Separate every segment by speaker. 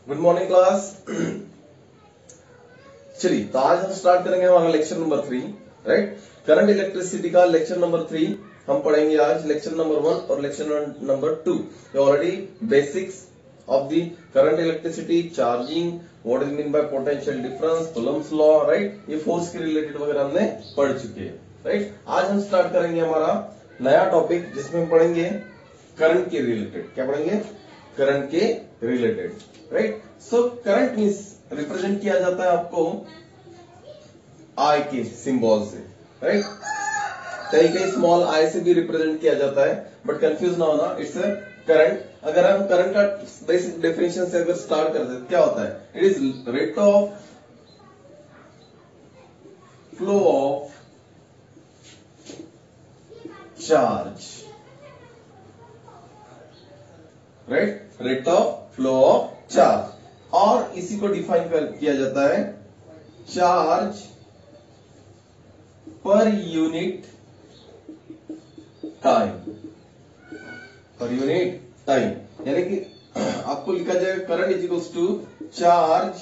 Speaker 1: Good morning class. चलिए, तो आज हम स्टार्ट करेंगे हमारा lecture number 3, right. Current electricity का लेक्चर नंबर 3 हम पढ़ेंगे आज। लेक्चर नंबर 1 और लेक्चर नंबर 2 ये already basics of the current electricity, charging, what is mean by potential difference, Coulomb's law, right, ये फोर्स के रिलेटेड वगैरह हमने पढ़ चुके हैं, राइट। आज हम स्टार्ट करेंगे हमारा नया टॉपिक जिसमें हम पढ़ेंगे करंट के रिलेटेड। क्या पढ़ेंगे? करंट के related, right. So current means represent किया जाता है आपको आई के सिंबल से, राइट। कई कई स्मॉल आई से भी रिप्रेजेंट किया जाता है, बट कंफ्यूज ना होना, इट्स करंट। अगर हम करंट का बेसिक डेफिनेशन से अगर स्टार्ट करते हैं, क्या होता है? It is rate of flow of charge, right, rate of flow of charge. और इसी को डिफाइन किया जाता है charge per unit time, per unit time. यानी कि आपको लिखा जाएगा current is equals to charge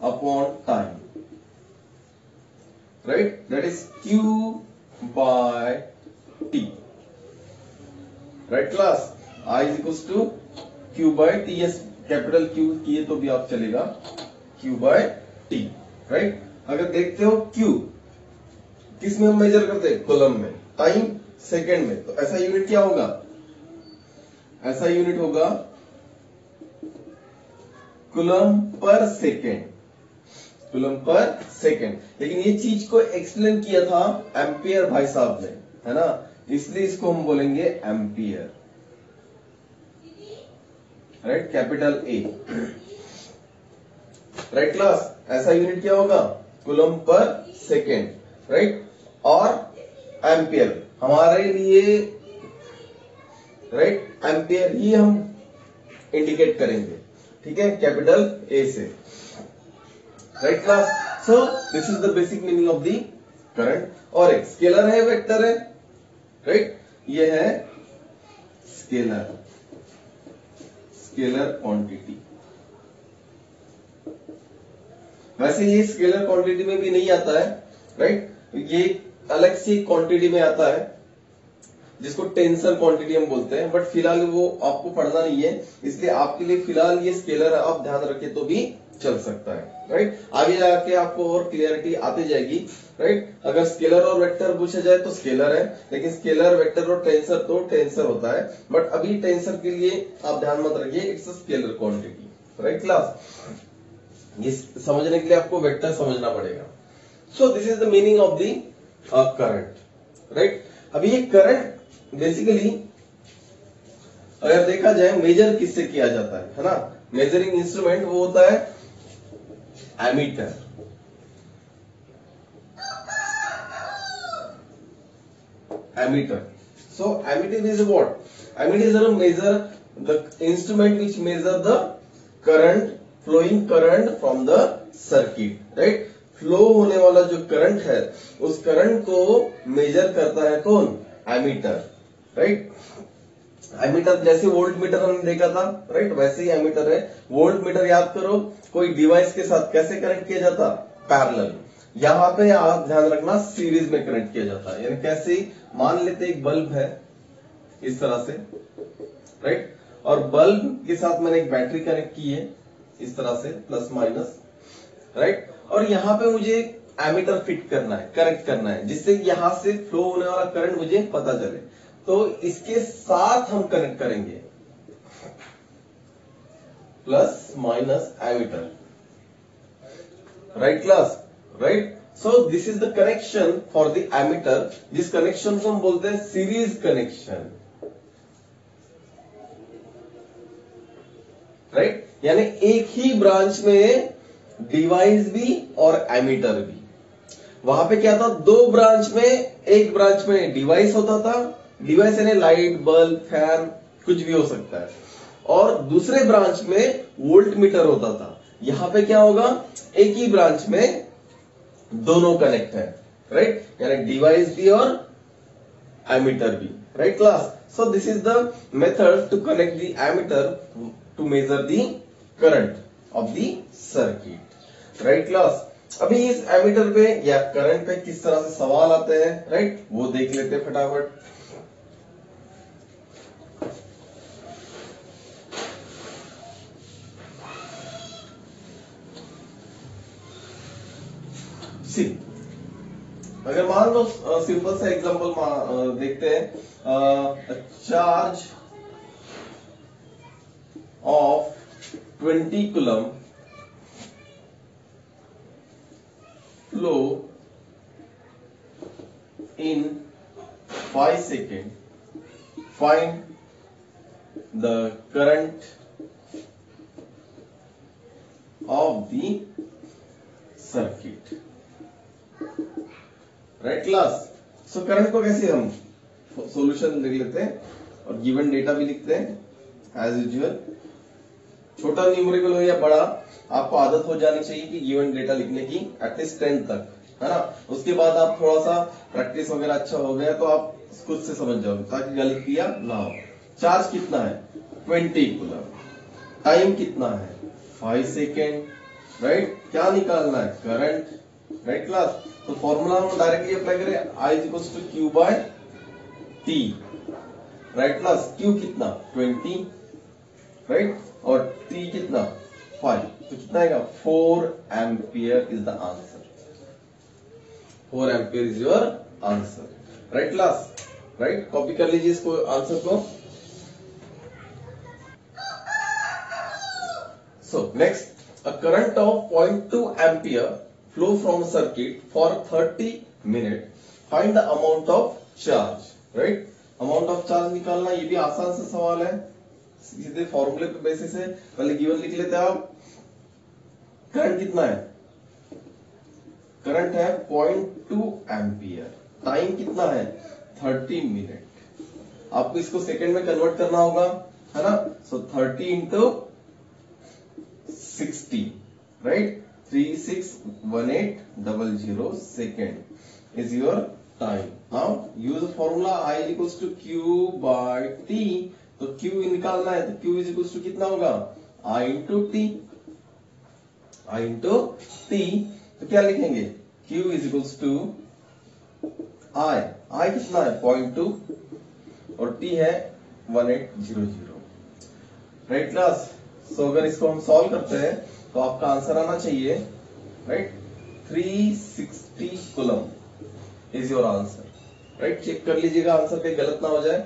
Speaker 1: upon time, right, that is Q by T, right class. I is equals to Q by T, yes, capital Q किए तो भी आप चलेगा, Q बाय T, राइट। अगर देखते हो Q किस में हम मेजर करते हैं? कूलम में। टाइम सेकंड में। तो ऐसा यूनिट क्या होगा? ऐसा यूनिट होगा coulomb per second, coulomb per second. लेकिन ये चीज को एक्सप्लेन किया था एम्पियर भाई साहब ने, है ना, इसलिए इसको हम बोलेंगे ampere, right, capital A, right class. ऐसा यूनिट क्या होगा? Coulomb per second, right. और एम्पियर हमारे लिए, राइट, एम्पियर ही हम इंडिकेट करेंगे, ठीक है, कैपिटल A से, right class. So this is the basic meaning of the current. और एक स्केलर है, वेक्टर है, राइट, ये है स्केलर, स्केलर क्वांटिटी। वैसे ये स्केलर क्वांटिटी में भी नहीं आता है, राइट, ये अलग सी क्वांटिटी में आता है जिसको टेंसर क्वांटिटी हम बोलते हैं, बट फिलहाल वो आपको पढ़ना नहीं है, इसलिए आपके लिए फिलहाल ये स्केलर आप ध्यान रखें तो भी चल सकता है, राइट। आगे जाके आपको और क्लियरिटी आती जाएगी, राइट। अगर स्केलर और वेक्टर पूछा जाए तो स्केलर है, लेकिन स्केलर, वेक्टर और टेंसर तो टेंसर होता है, बट अभी टेंसर के लिए आप ध्यान मत रखिए, it's a scalar quantity, right class. ये समझने के लिए आपको वेक्टर समझना पड़ेगा। सो this is the meaning of the current, right. अभी ये करंट बेसिकली अगर देखा जाए मेजर किससे किया जाता है ना, मेजरिंग इंस्ट्रूमेंट वो होता है ammeter, ammeter. So ammeter is what? Ammeter is a measure the instrument which measure the current, flowing current from the circuit, right. Flow होने वाला जो करंट है उस करंट को मेजर करता है कौन? Ammeter, right. एमीटर जैसे वोल्ट मीटर हमने देखा था, राइट, वैसे ही एमीटर है। वोल्ट मीटर याद करो, कोई डिवाइस के साथ कैसे कनेक्ट किया जाता? पैरेलल। यहां पे आप ध्यान रखना, सीरीज में कनेक्ट किया जाता है। यानी कैसे? मान लेते एक बल्ब है इस तरह से, राइट, और बल्ब के साथ मैंने एक बैटरी कनेक्ट की है इस तरह से, प्लस माइनस, राइट। और यहां पे मुझे एमीटर फिट करना है, कनेक्ट करना है, जिससे यहां से फ्लो होने वाला करंट मुझे पता चले। तो इसके साथ हम कनेक्ट करेंगे plus minus ammeter, right class, right. So this is the connection for the ammeter, जिस कनेक्शन को हम बोलते हैं सीरीज कनेक्शन, राइट। यानी एक ही ब्रांच में डिवाइस भी और एमीटर भी। वहां पे क्या था? दो ब्रांच में, एक ब्रांच में डिवाइस होता था, डिवाइस यानी लाइट, बल्ब, फैन, कुछ भी हो सकता है, और दूसरे ब्रांच में वोल्ट मीटर होता था। यहां पे क्या होगा? एक ही ब्रांच में दोनों कनेक्ट है, राइट, यानी डिवाइस भी और एमीटर भी, right class? So this is the method to connect the ammeter to measure the current of the circuit. Right class? अभी इस एमीटर पे या करंट पे किस तरह से सवाल आते हैं, राइट, वो देख लेते हैं फटाफट. सी, अगर मान लो सिंपल सा एग्जांपल देखते हैं, charge of 20 coulomb flow in 5 seconds, find the current of the circuit. Right class? So current को कैसे हम सॉल्यूशन लिख लेते हैं और गिवन डेटा भी लिखते हैं एज यूजुअल. छोटा न्यूमेरिकल हो या बड़ा, आपको आदत हो जानी चाहिए कि गिवन डेटा लिखने की एटलीस्ट 10 तक, है ना. उसके बाद आप थोड़ा सा प्रैक्टिस वगैरह अच्छा हो गया तो आप खुद से समझ जाओगे ताकि गलत किया ना हो. चार्ज कितना है? 20 कूलम. टाइम कितना है? 5 सेकेंड. राइट, क्या निकालना है? करंट. Right class? तो फॉर्मूला हम डायरेक्टली अप्लाई करें, I is equal to Q by T. Right class? Q कितना? 20. राइट, और टी कितना? 5. तो कितना आएगा? 4 ampere is the answer. 4 ampere is your answer. Right class? Right, copy कर लीजिए इसको, आंसर को. So next, a current of 0.2 ampere flow from a circuit for 30 minutes. Find the amount of charge. Right? Amount of charge निकालना ये भी आसान सा सवाल है, सीधे फॉर्मूले पे बेसिस है. पहले गिवन लिख लेते हैं आप. करंट कितना है? करंट है 0.2 एम्पियर. टाइम कितना है? 30 मिनट. आपको इसको सेकंड में कन्वर्ट करना होगा, है ना. सो 30 into 60, right? 361800 second is your time. Now use the formula I is equals to Q by T. तो Q निकालना है तो Q is equals to कितना होगा? I into T. I into T. तो क्या लिखेंगे? Q is equals to I. I कितना है? 0.2 और T है 1800. Right class? सो अगर इसको हम सॉल्व करते हैं तो आपका आंसर आना चाहिए, right, 360 coulomb is your answer. Right, check कर लीजिएगा आंसर कहीं गलत ना हो जाए.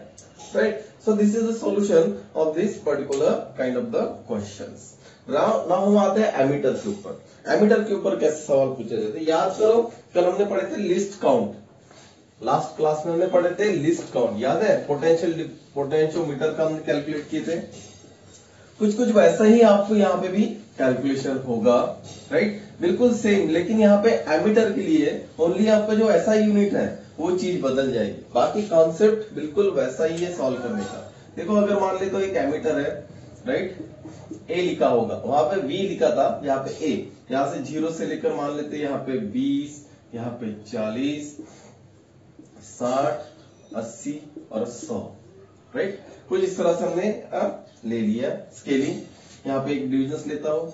Speaker 1: Right, so this is the solution of this particular kind of the questions. Now हम आते हैं एमीटर के ऊपर. एमीटर के ऊपर कैसे सवाल पूछे जाते हैं? याद करो, कल हमने पढ़े थे लिस्ट काउंट. लास्ट क्लास में हमने पढ़े थे लिस्ट काउंट, याद है? पोटेंशियोमीटर का हमने कैलकुलेट किए थे. कुछ वैसा ही आपको यहाँ पे भी कैलकुलेशन होगा. राइट, बिल्कुल सेम, लेकिन यहाँ पे एमीटर के लिए ओनली आपका जो ऐसा यूनिट है वो चीज बदल जाएगी. बाकी कॉन्सेप्ट बिल्कुल वैसा ही है सॉल्व करने का. देखो, अगर मान ले तो एक एमीटर है, राइट, ए लिखा होगा, वहां पे V लिखा था, यहाँ पे A. यहाँ से 0 से लेकर मान लेते यहाँ पे 20, यहाँ पे 40, 60, 80 और 100. राइट, कुछ इस तरह से हमने ले लिया स्केलिंग. यहाँ पे एक डिविजन लेता हूं,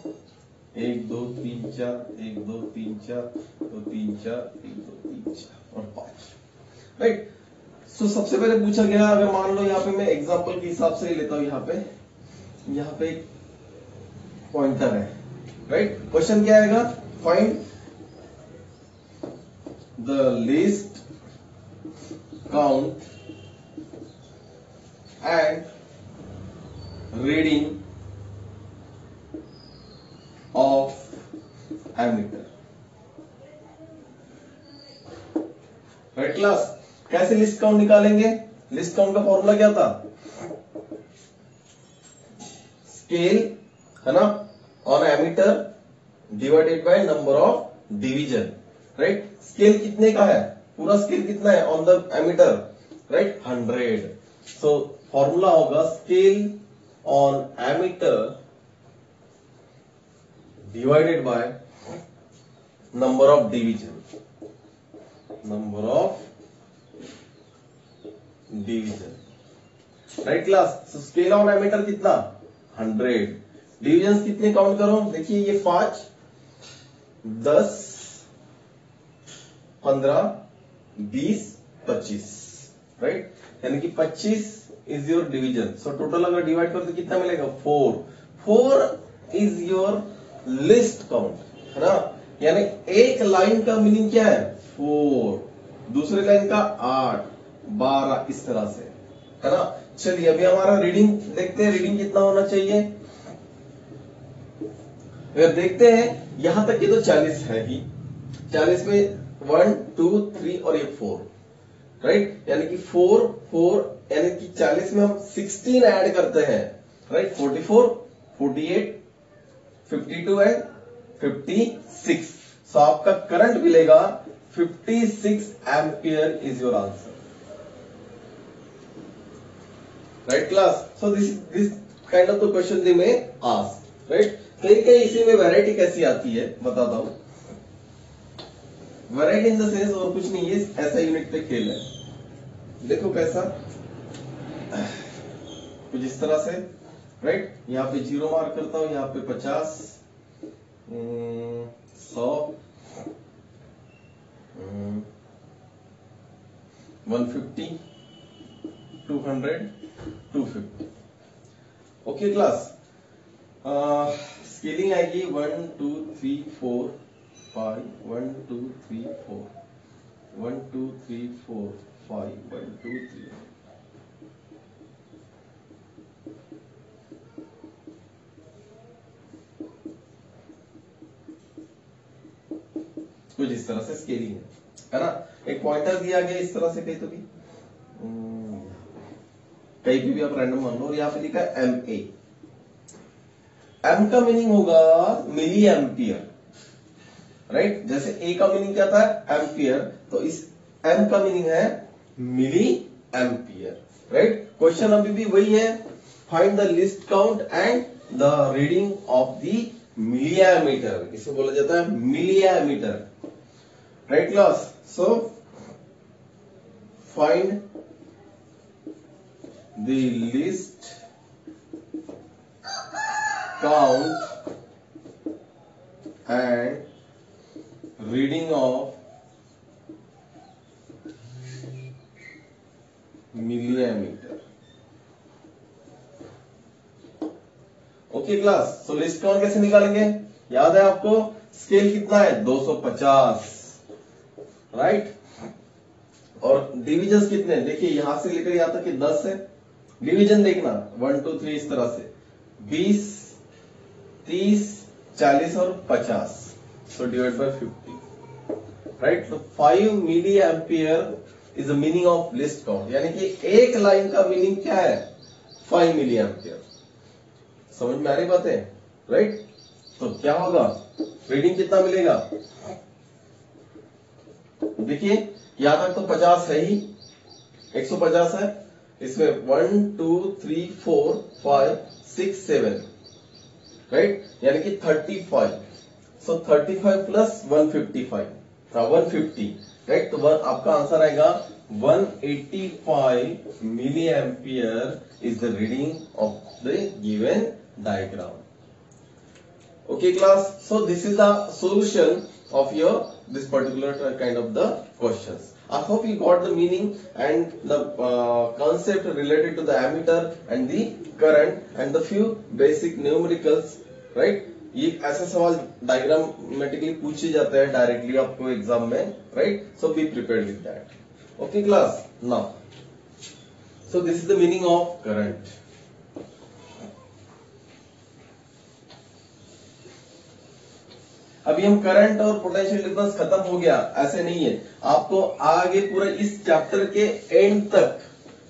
Speaker 1: 1 2 3 4, 1 2 3 4, 2 3 4, 1 2 3 4 और 5. राइट, सो सबसे पहले पूछा गया, अगर मान लो यहाँ पे मैं एग्जांपल के हिसाब से लेता हूं, यहाँ पे एक पॉइंटर है. राइट, क्वेश्चन क्या आएगा? Find the least count and reading of ammeter. Right class? कैसे लिस्ट काउंट निकालेंगे? लिस्ट काउंट का फॉर्मूला क्या था? स्केल, है ना, on ammeter divided by number of division. Right, scale कितने का है? पूरा स्केल कितना है on the ammeter? Right, 100. So formula होगा scale on ammeter divided by number of division. Number of division. Right class? So scale on ammeter कितना? 100। Division कितने count करो, देखिए ये 5, 10, 15, 20, 25, राइट, यानी कि 25 is your division. So total अगर divide करो तो कितना मिलेगा, 4। 4 इज योर लिस्ट काउंट, है ना, यानी एक लाइन का मीनिंग क्या है, 4, दूसरे लाइन का 8, 12, इस तरह से, है ना। चलिए अभी हमारा रीडिंग देखते हैं, रीडिंग कितना होना चाहिए। अगर देखते हैं यहां तक की तो 40 है ही, 40 में 1, 2, 3 और ये 4, राइट, यानी कि 4, 4, यानी कि 40 में हम 16 ऐड करते हैं, राइट, 44, 48, 52 एंड 56। सो आपका करंट मिलेगा 56 ampere is your answer, right class. So this kind of the question they may ask, right. कहीं इसी में वैरायटी कैसी आती है बताता हूं। वैरायटी इन द सेंस और कुछ नहीं है, ऐसा यूनिट पे खेल है, देखो कैसा, कुछ इस तरह से, राइट, यहाँ पे 0 मार्क करता हूं, यहाँ पे 50, 100, 150, 200, 250। ओके क्लास, स्केलिंग आएगी 1, 2, 3, 4, 5, 1, 2, 3, 4, 1, 2, 3, 4, 5, 1, 2, 3। कुछ इस तरह से स्केलिंग है ना। एक पॉइंटर दिया गया इस तरह से, कहीं तो भी कहीं भी आप रैंडम मान लो, और यहाँ पे लिखा है MA। M का मीनिंग होगा मिली एम्पियर, राइट, जैसे A का मीनिंग क्या था, एम्पियर, तो इस M का मीनिंग है मिली एम्पियर, राइट। क्वेश्चन अभी भी वही है, find the least count and the reading of the milliammeter, इसे बोला जाता है milliammeter, right class. So find the least count and reading of milliammeter. Okay class, so least count कैसे निकालेंगे, याद है आपको, स्केल कितना है 250, राइट, और डिविजन कितने, देखिए यहां से लेकर यहां तक 10 है, डिवीजन देखना 1, 2, 3 इस तरह से, 20, 30, 40 और 50, सो डिवाइड बाय 50, राइट। तो 5 milli ampere is the meaning of least count, यानी कि एक लाइन का मीनिंग क्या है, 5 मिली एम्पियर। समझ में आ रही बात है, राइट। तो क्या होगा, रीडिंग कितना मिलेगा, देखिए यहां तक तो 50 है ही, 150 है, इसमें 1, 2, 3, 4, 5, 6, 7, राइट, यानी कि 35। सो 35 प्लस 155, 150, राइट, तो आपका आंसर आएगा 185 milli ampere is the reading of the given diagram. Okay class, so this is the solution of your this particular kind of the questions. I hope you got the meaning and the concept related to the ammeter and the current and the few basic numericals, right? ये ऐसे सवाल diagrammatically पूछे जाते हैं directly आपको exam में, right, so be prepared with that. Okay class, now so this is the meaning of current. अभी हम करंट और पोटेंशियल डिफरेंस खत्म हो गया, ऐसे नहीं है, आपको आगे पूरा इस चैप्टर के एंड तक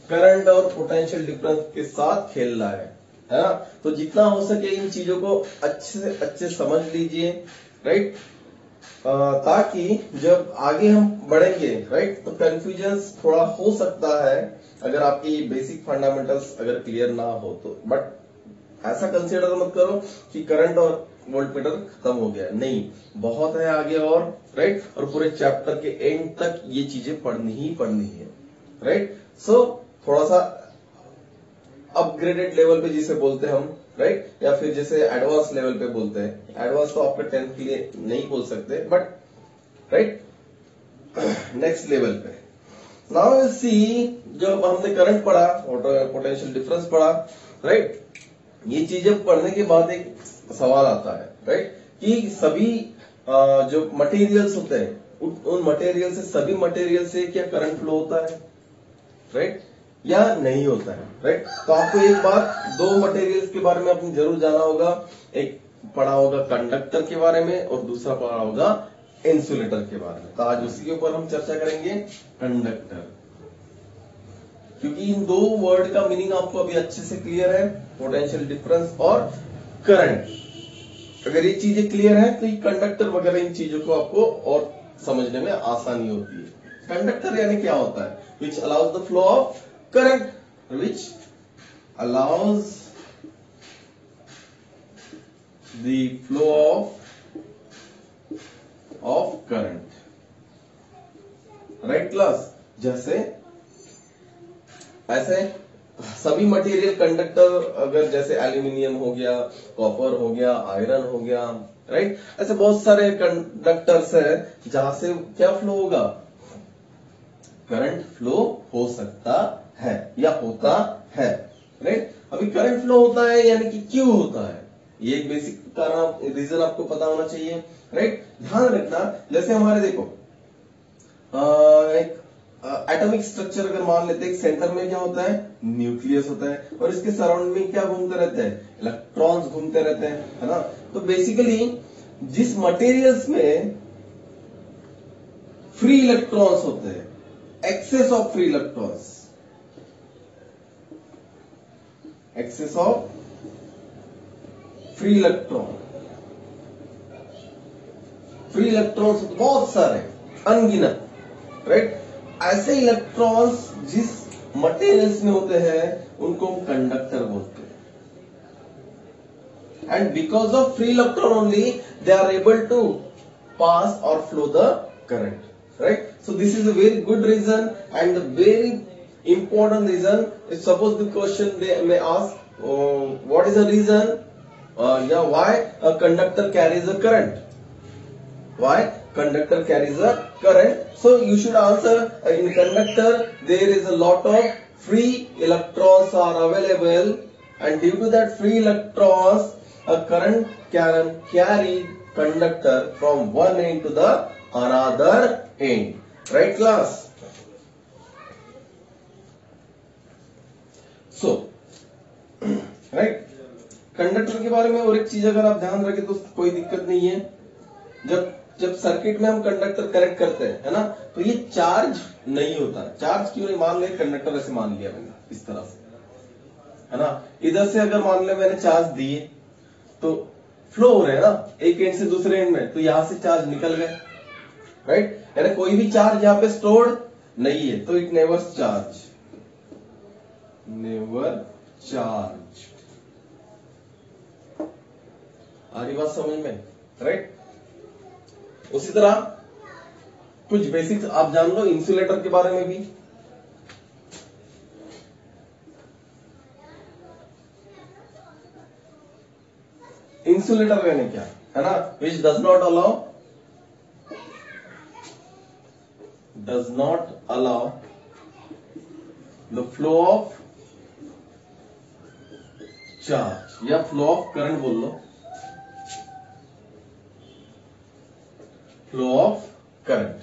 Speaker 1: करंट और पोटेंशियल डिफरेंस के साथ खेलना है ना। तो जितना हो सके इन चीजों को अच्छे से अच्छे समझ लीजिए, राइट, ताकि जब आगे हम बढ़ेंगे, राइट, तो कंफ्यूजन थोड़ा हो सकता है अगर आपकी बेसिक फंडामेंटल्स अगर क्लियर ना हो तो, बट ऐसा कंसीडर मत करो कि करंट और वोल्टमीटर खत्म हो गया, नहीं, बहुत है आगे और, राइट, और पूरे चैप्टर के एंड तक ये चीजें पढ़नी ही पढ़नी है, राइट। सो थोड़ा सा अपग्रेडेड लेवल पे जिसे बोलते हैं हम, राइट, या फिर जैसे एडवांस लेवल पे बोलते हैं, एडवांस तो आपका 10th के लिए नहीं बोल सकते, बट राइट नेक्स्ट लेवल पे। नाउ सी, जब हमने करंट पढ़ा, पोटेंशियल डिफरेंस पढ़ा, राइट, ये चीजें पढ़ने के बाद एक सवाल आता है, राइट, कि सभी जो मटेरियल्स होते हैं उन मटेरियल से, सभी मटेरियल से क्या करंट फ्लो होता है, राइट, या नहीं होता है, राइट। तो आपको एक बात, दो मटेरियल्स के बारे में आपने जरूर जाना होगा, एक पढ़ा होगा कंडक्टर के बारे में और दूसरा पढ़ा होगा इंसुलेटर के बारे में। तो आज उसी के ऊपर हम चर्चा करेंगे, कंडक्टर, क्योंकि इन दो वर्ड का मीनिंग आपको अभी अच्छे से क्लियर है, पोटेंशियल डिफरेंस और करंट। अगर ये चीजें क्लियर है तो ये कंडक्टर वगैरह इन चीजों को आपको और समझने में आसानी होती है। कंडक्टर यानी क्या होता है, which allows the flow of current, which allows the flow of current, right class. जैसे ऐसे सभी मटेरियल कंडक्टर, अगर जैसे एल्यूमिनियम हो गया, कॉपर हो गया, आयरन हो गया, राइट, ऐसे बहुत सारे कंडक्टर्स है जहां से क्या फ्लो होगा, करंट फ्लो हो सकता है या होता है, राइट। अभी करंट फ्लो होता है यानी कि क्यों होता है, ये एक बेसिक कारण, रीजन आपको पता होना चाहिए, राइट। ध्यान रखना, जैसे हमारे देखो एक एटॉमिक स्ट्रक्चर अगर मान लेते हैं, सेंटर में क्या होता है, न्यूक्लियस होता है, और इसके सराउंड में क्या घूमते रहते हैं, इलेक्ट्रॉन्स घूमते रहते हैं, है ना। तो बेसिकली जिस मटेरियल्स में फ्री इलेक्ट्रॉन्स होते हैं, excess of free electrons, excess of free electrons बहुत सारे, अनगिनत, राइट। ऐसे इलेक्ट्रॉन्स जिस मटेरियल्स में होते हैं उनको हम कंडक्टर बोलते हैं, and because of free electron only they are able to pass और flow the current, right. So this is a very good reason and very important reason. Suppose the question they may ask, what is the reason या why a conductor carries a current, why conductor carries a current? So you should answer, in conductor there is a lot of free electrons are available, and due to that free electrons a current can carry conductor from one end to the another end, right class? So right, conductor के बारे में और एक चीज अगर आप ध्यान रखें तो कोई दिक्कत नहीं है, जब सर्किट में हम कंडक्टर कनेक्ट करते हैं, है ना, तो ये चार्ज नहीं होता। चार्ज क्यों नहीं, मान ले कंडक्टर ऐसे मान लिया मैंने इस तरह से, है ना, इधर से अगर मान ले मैंने चार्ज दिए तो फ्लो हो रहे हैं ना एक एंड से दूसरे एंड में, तो यहां से चार्ज निकल गए, राइट। यानी कोई भी चार्ज यहां पे स्टोर्ड नहीं है, तो इट नेवर चार्ज, आ रही बात समझ में, राइट। उसी तरह कुछ बेसिक्स आप जान लो इंसुलेटर के बारे में भी। इंसुलेटर यानी क्या, है ना, which does not allow the flow of charge या फ्लो ऑफ करंट बोल लो, फ्लो ऑफ करंट,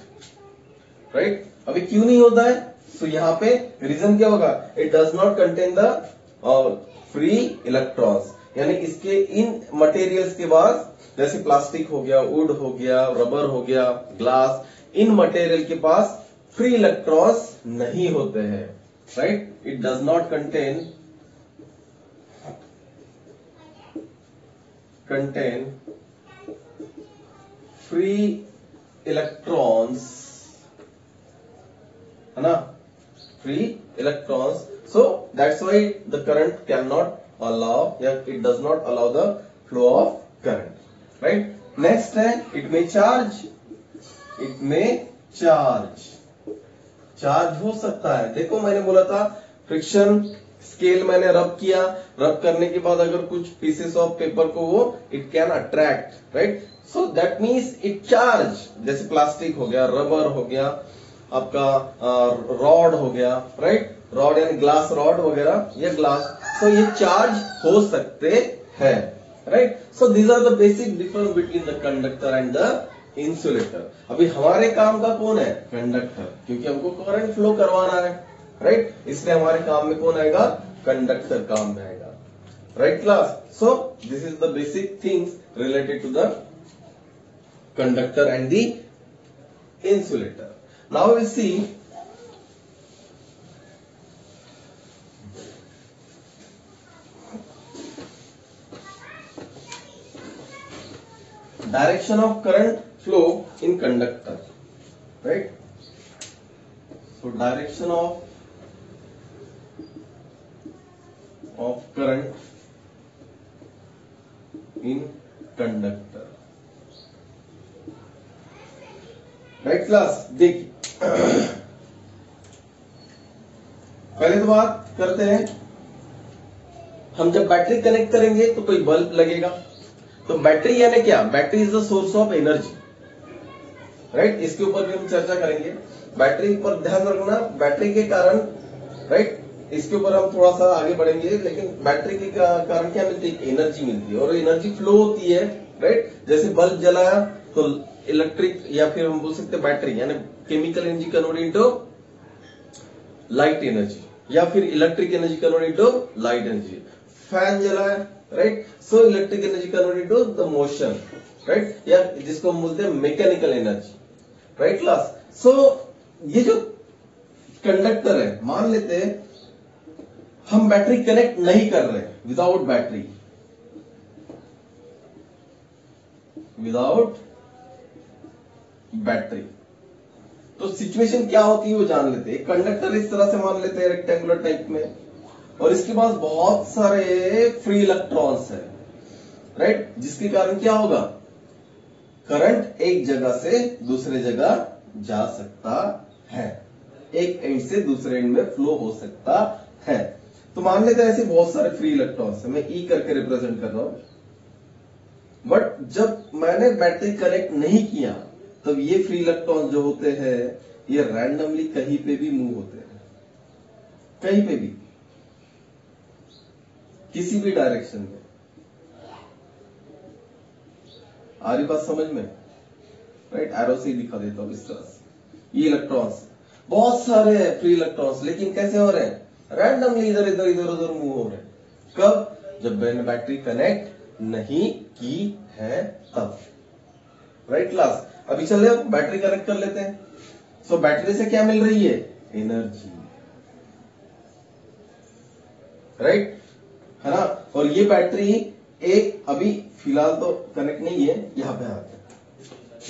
Speaker 1: राइट। अभी क्यों नहीं होता है, तो यहां पे रीजन क्या होगा, it does not contain the free electrons, यानी इसके इन मटेरियल्स के बाद, जैसे प्लास्टिक हो गया, वुड हो गया, रबर हो गया, ग्लास, इन मटेरियल के पास फ्री इलेक्ट्रॉन्स नहीं होते हैं, right. It does not contain free electrons, है ना, free electrons, so that's why the current can not allow या it does not allow the flow of current, right. Next है it मे charge हो सकता है। देखो मैंने बोला था फ्रिक्शन स्केल मैंने रब किया, रब करने के बाद अगर कुछ पीसेस ऑफ पेपर को वो it can attract, right. So that means it charge, जैसे प्लास्टिक हो गया, रबर हो गया, आपका रॉड हो गया, राइट, रॉड यानी ग्लास रॉड वगैरह, ये ग्लास, तो ये चार्ज हो सकते हैं, right. So these are the basic difference between the conductor and the insulator. अभी हमारे काम का कौन है? कंडक्टर, क्योंकि हमको करंट फ्लो करवाना है, राइट, इसलिए हमारे काम में कौन आएगा? कंडक्टर काम में आएगा, right class. So this is the basic things related to the conductor and the insulator. Now we see direction of current flow in conductor, right? So direction of current in conductor, right class. देखिए पहले तो बात करते हैं, हम जब battery connect करेंगे तो कोई बल्ब लगेगा, तो बैटरी यानी क्या? Battery is the source of energy, right, इसके ऊपर भी हम चर्चा करेंगे। बैटरी पर ध्यान रखना, बैटरी के कारण, राइट, इसके ऊपर हम थोड़ा सा आगे बढ़ेंगे, लेकिन बैटरी के कारण क्या मिलती है? एनर्जी मिलती है, और एनर्जी फ्लो होती है, राइट। जैसे बल्ब जलाया तो इलेक्ट्रिक, या फिर हम बोल सकते हैं बैटरी यानी chemical energy convert into light energy, या फिर electric energy convert into light energy. Fan जलाया, right, so electric energy convert into the motion, right, या जिसको हम बोलते हैं mechanical energy, right class. So ये जो कंडक्टर है, मान लेते हैं हम बैटरी कनेक्ट नहीं कर रहे, विदाउट बैटरी, विदाउट बैटरी, तो सिचुएशन क्या होती है वो जान लेते हैं। कंडक्टर इस तरह से मान लेते हैं रेक्टेंगुलर टाइप में, और इसके पास बहुत सारे फ्री इलेक्ट्रॉन्स है, राइट, जिसके कारण क्या होगा? करंट एक जगह से दूसरे जगह जा सकता है, एक एंड से दूसरे एंड में फ्लो हो सकता है। तो मान लेते हैं ऐसे बहुत सारे फ्री इलेक्ट्रॉन्स है, मैं ई करके रिप्रेजेंट कर रहा हूं। बट जब मैंने बैटरी कनेक्ट नहीं किया, तब ये फ्री इलेक्ट्रॉन जो होते हैं ये रैंडमली कहीं पे भी मूव होते हैं, कहीं पे भी, किसी भी डायरेक्शन में। आ रही बात समझ में? राइट, एरो से दिखा देता हूं इस तरह से। ये इलेक्ट्रॉन्स, बहुत सारे फ्री इलेक्ट्रॉन्स, लेकिन कैसे हो रहे हैं? रैंडमली इधर इधर इधर उधर मूव हो रहे हैं। कब? जब मैंने बैटरी कनेक्ट नहीं की है तब, राइट क्लास। अभी चले बैटरी कनेक्ट कर लेते हैं। सो बैटरी से क्या मिल रही है? एनर्जी, राइट, है ना। और ये बैटरी एक अभी फिलहाल तो कनेक्ट नहीं है, यहां पे आते हैं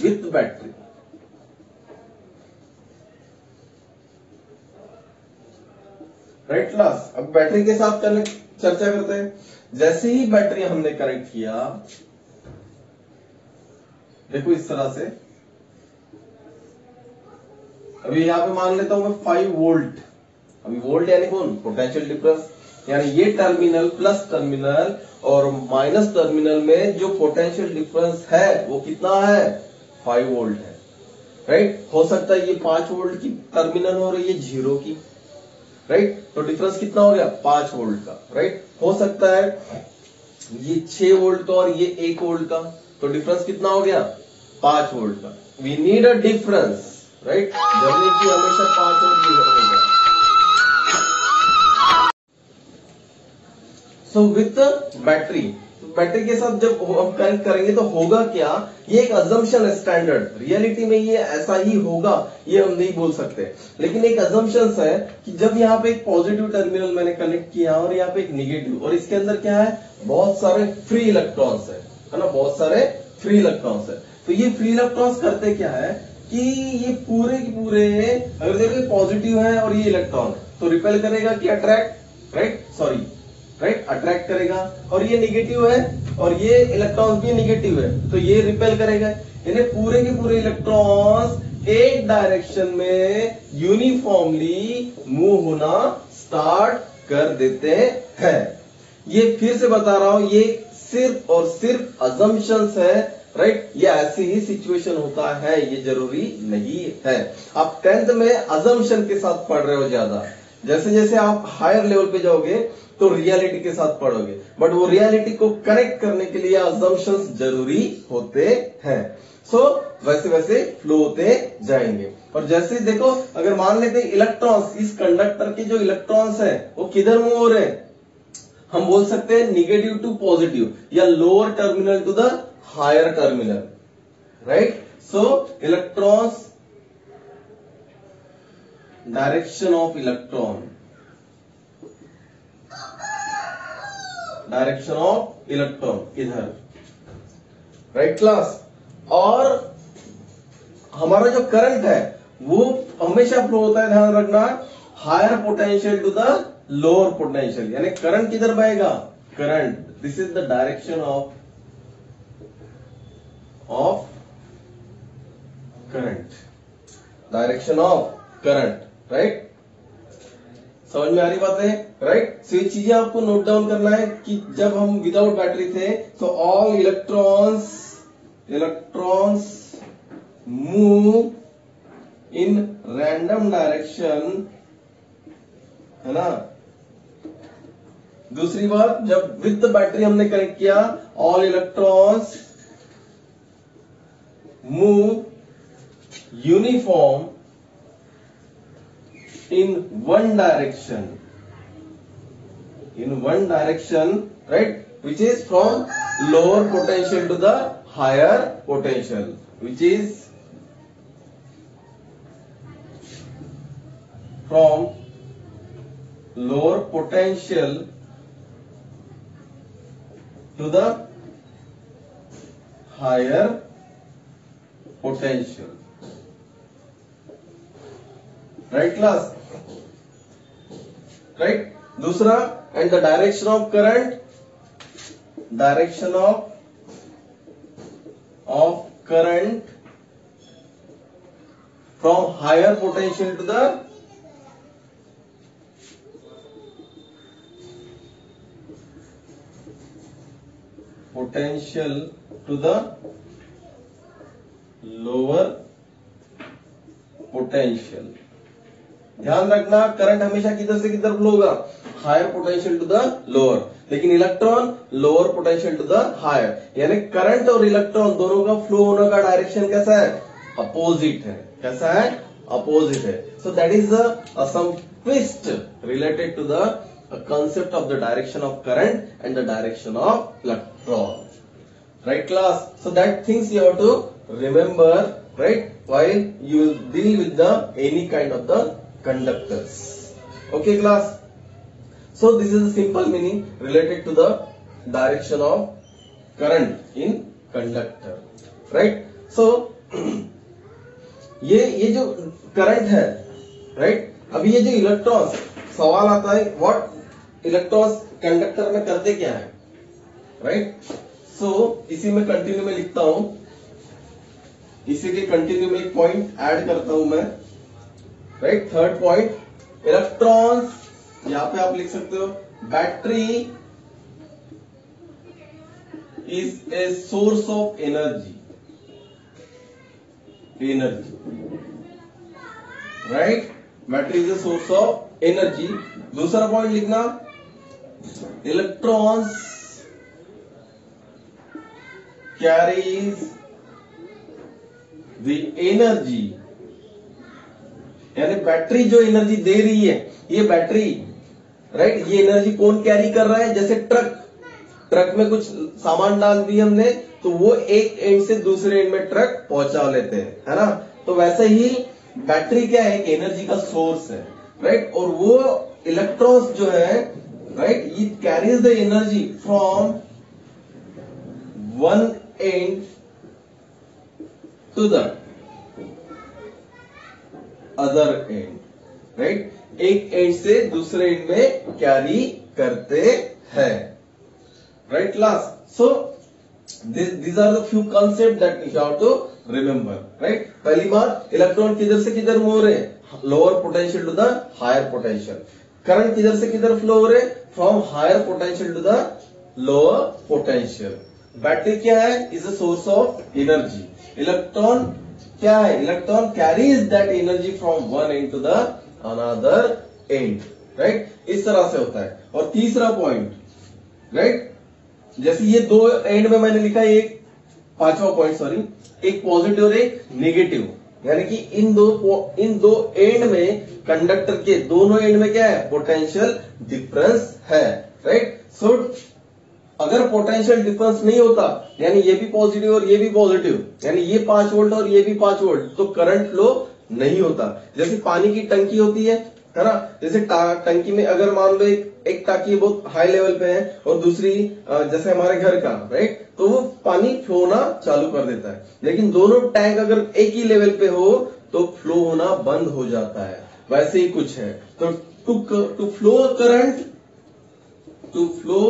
Speaker 1: विथ बैटरी, राइट क्लास। अब बैटरी के साथ चर्चा करते हैं। जैसे ही बैटरी हमने कनेक्ट किया, देखो इस तरह से, अभी यहां पे मान लेता हूं मैं 5 वोल्ट। अभी वोल्ट यानी कौन? पोटेंशियल डिफरेंस, यानी ये टर्मिनल प्लस टर्मिनल और माइनस टर्मिनल में जो पोटेंशियल डिफरेंस है वो कितना है? 5 वोल्ट है, राइट। हो सकता है ये 5 वोल्ट की टर्मिनल हो रही है 0 की, राइट, तो डिफरेंस कितना हो गया? 5 वोल्ट का, राइट। हो सकता है ये 6 वोल्ट का और ये 1 वोल्ट का, तो डिफरेंस कितना हो गया? 5 वोल्ट का। We need a difference, right, journey की हमेशा 5 वोल्ट की जरूरत है। सो विथ बैटरी, बैटरी के साथ जब हम कनेक्ट करेंगे तो होगा क्या? ये एक अजम्पशन है, स्टैंडर्ड रियलिटी में ये ऐसा ही होगा ये हम नहीं बोल सकते, लेकिन एक अजम्पशन है कि जब यहाँ पे एक पॉजिटिव टर्मिनल मैंने कनेक्ट किया और यहाँ पे एक निगेटिव, और इसके अंदर क्या है? बहुत सारे फ्री इलेक्ट्रॉन्स है ना, बहुत सारे फ्री इलेक्ट्रॉन्स है। तो ये फ्री इलेक्ट्रॉन्स करते क्या है कि ये पूरे के पूरे, अगर देखो पॉजिटिव है और ये इलेक्ट्रॉन तो रिपेल करेगा कि attract, right, sorry, right, attract करेगा। और ये निगेटिव है और ये इलेक्ट्रॉन भी निगेटिव है, तो ये रिपेल करेगा। यानी पूरे के पूरे इलेक्ट्रॉन्स एक डायरेक्शन में यूनिफॉर्मली मूव होना स्टार्ट कर देते हैं। ये फिर से बता रहा हूं, ये सिर्फ और सिर्फ अजम्पशंस है, राइट। ये ऐसी ही सिचुएशन होता है, ये जरूरी नहीं है। आप 10th में अजम्पशन के साथ पढ़ रहे हो ज्यादा, जैसे जैसे आप हायर लेवल पे जाओगे तो रियलिटी के साथ पढ़ोगे, बट वो रियलिटी को कनेक्ट करने के लिए अजम्पशंस जरूरी होते हैं। सो वैसे वैसे फ्लो होते जाएंगे। और जैसे देखो, अगर मान लेते हैं इलेक्ट्रॉन्स, इस कंडक्टर के जो इलेक्ट्रॉन्स है वो किधर मूव हो रहे हैं, हम बोल सकते हैं निगेटिव टू पॉजिटिव, या lower terminal to the higher terminal, right. So electrons, direction of electron, direction of electron इधर, राइट क्लास। और हमारा जो करंट है वो हमेशा फ्लो होता है, ध्यान रखना, higher potential to the lower potential, यानी करंट किधर बहेगा, current, this is the direction of current, direction of current, right. समझ में आ रही बात है, राइट। सो ये चीजें आपको नोट डाउन करना है कि जब हम विदाउट बैटरी थे तो all electrons move in random direction, है ना। दूसरी बात, जब विद बैटरी हमने कनेक्ट किया, all electrons move uniform in one direction, right, which is from lower potential to the higher potential, which is from lower potential to the higher potential, right class, right. दूसरा, and the direction of current from higher potential to the lower potential। ध्यान रखना, current हमेशा किधर से किधर flow होगा, higher potential to the lower, लेकिन electron lower potential to the higher, यानी करंट और इलेक्ट्रॉन दोनों का फ्लो होने का डायरेक्शन कैसा है, अपोजिट है। कैसा है, अपोजिट है। So that is some twist related to the concept of the direction of current and the direction of electron, right class. So that things you have to remember, right, while you will deal with the any kind of the conductors. Okay class. So this is the simple meaning related to the direction of current in conductor, right. So ये जो current है, right. अभी ये जो electrons, सवाल आता है what electrons conductor में करते क्या है, राइट। सो इसी में कंटिन्यू में लिखता हूं, इसी के कंटिन्यू में एक पॉइंट ऐड करता हूं मैं, राइट। थर्ड पॉइंट, इलेक्ट्रॉन्स, यहां पे आप लिख सकते हो, battery is a source of energy, right. Battery is a source of energy. दूसरा पॉइंट लिखना, इलेक्ट्रॉन्स कैरीज द एनर्जी, यानी बैटरी जो एनर्जी दे रही है, ये बैटरी, राइट, ये एनर्जी कौन कैरी कर रहा है। जैसे ट्रक में कुछ सामान डाल दिया हमने, तो वो एक एंड से दूसरे एंड में ट्रक पहुंचा लेते हैं, है ना। तो वैसे ही बैटरी क्या है, एक एनर्जी का सोर्स है, राइट। और वो इलेक्ट्रॉन्स जो है, राइट, ये carries the energy from one end to the other end, right. एक एंड से दूसरे एंड में कैरी करते हैं, right class. So these are the few concepts that you have to remember, right. पहली बात, इलेक्ट्रॉन किधर से किधर मूव रहे हैं, lower potential to the higher potential. Current किधर से किधर फ्लो हो रहे, from higher potential to the lower potential. Battery क्या है, is a source of energy. Electron क्या है, electron carries that energy from one end to the another end, right, इस तरह से होता है। और तीसरा पॉइंट, राइट, जैसे ये दो एंड में मैंने लिखा है, एक पांचवा पॉइंट सॉरी, एक पॉजिटिव और एक नेगेटिव, यानी कि इन दो एंड में, कंडक्टर के दोनों एंड में क्या है, पोटेंशियल डिफरेंस है, राइट। सो अगर पोटेंशियल डिफरेंस नहीं होता, यानी ये भी पॉजिटिव और ये भी पॉजिटिव, यानी ये 5 वोल्ट और ये भी 5 वोल्ट, तो करंट फ्लो नहीं होता। जैसे पानी की टंकी होती है ना, जैसे टंकी में अगर मान लो एक टाकी बहुत हाई लेवल पे है और दूसरी जैसे हमारे घर का, राइट, तो वो पानी फ्लो होना चालू कर देता है। लेकिन दोनों टैंक अगर एक ही लेवल पे हो तो फ्लो होना बंद हो जाता है। वैसे ही कुछ है। तो to flow current, to flow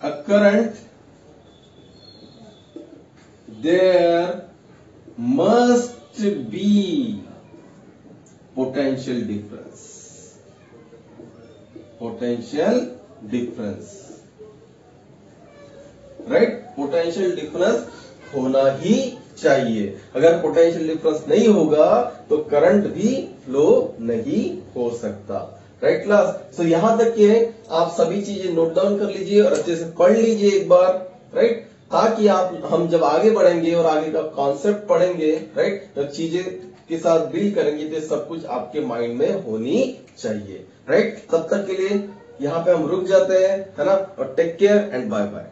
Speaker 1: a current, there must be potential difference, potential difference, right, potential difference होना ही चाहिए। अगर पोटेंशियल डिफरेंस नहीं होगा तो करंट भी फ्लो नहीं हो सकता, राइट क्लास। सो यहां तक के आप सभी चीजें नोट डाउन कर लीजिए और अच्छे से पढ़ लीजिए एक बार, राइट, ताकि हम जब आगे बढ़ेंगे और आगे का कॉन्सेप्ट पढ़ेंगे, राइट, जब चीजें के साथ डील करेंगे तो सब कुछ आपके माइंड में होनी चाहिए, राइट। तब तक के लिए यहाँ पे हम रुक जाते हैं, है ना, और take care and bye bye.